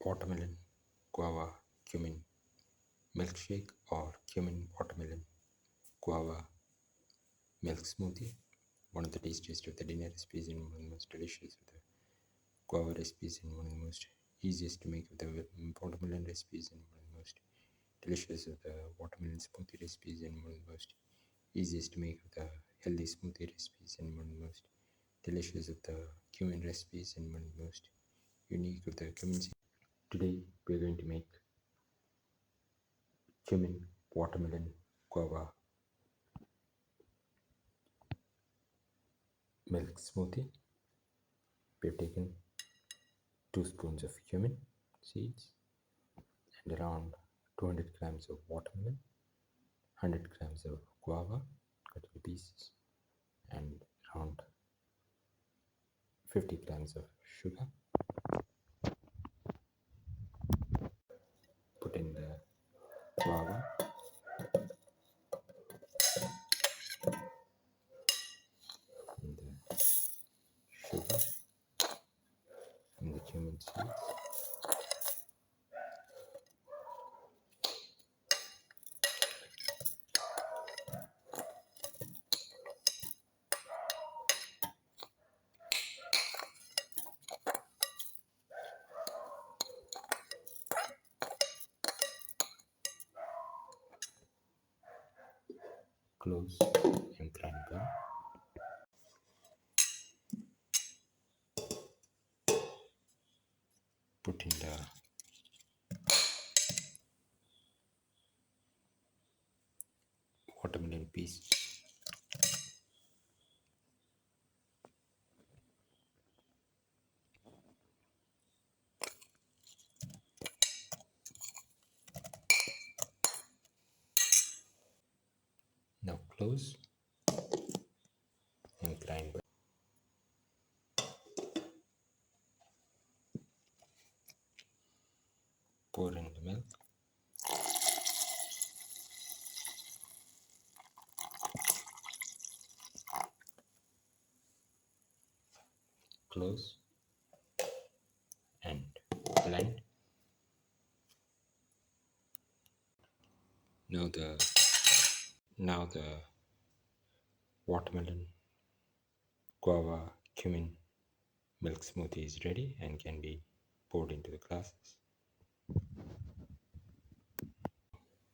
watermelon, guava, cumin, milkshake or cumin watermelon, guava milk smoothie. One of the tastiest of the dinner recipes and one of the most delicious of the guava recipes and one of the most easiest to make of the watermelon recipes and one of the most delicious of the watermelon smoothie recipes and one of the most easiest to make of the healthy smoothie recipes and one of the most delicious of the cumin recipes and one of the most unique of the cumin seeds. Today we are going to make cumin watermelon guava milk smoothie. We have taken 2 spoons of cumin seeds and around 200 grams of watermelon, 100 grams of guava cut into pieces, and around 50 grams of sugar. Put in the guava, and the sugar, and the cumin seeds. Close and grind well. Put in the watermelon piece. Now close and grind well. Pour in the milk. Close and blend. Now the watermelon guava cumin milk smoothie is ready and can be poured into the glasses.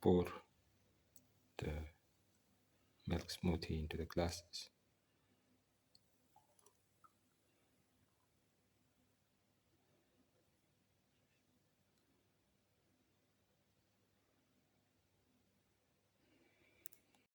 Pour the milk smoothie into the glasses.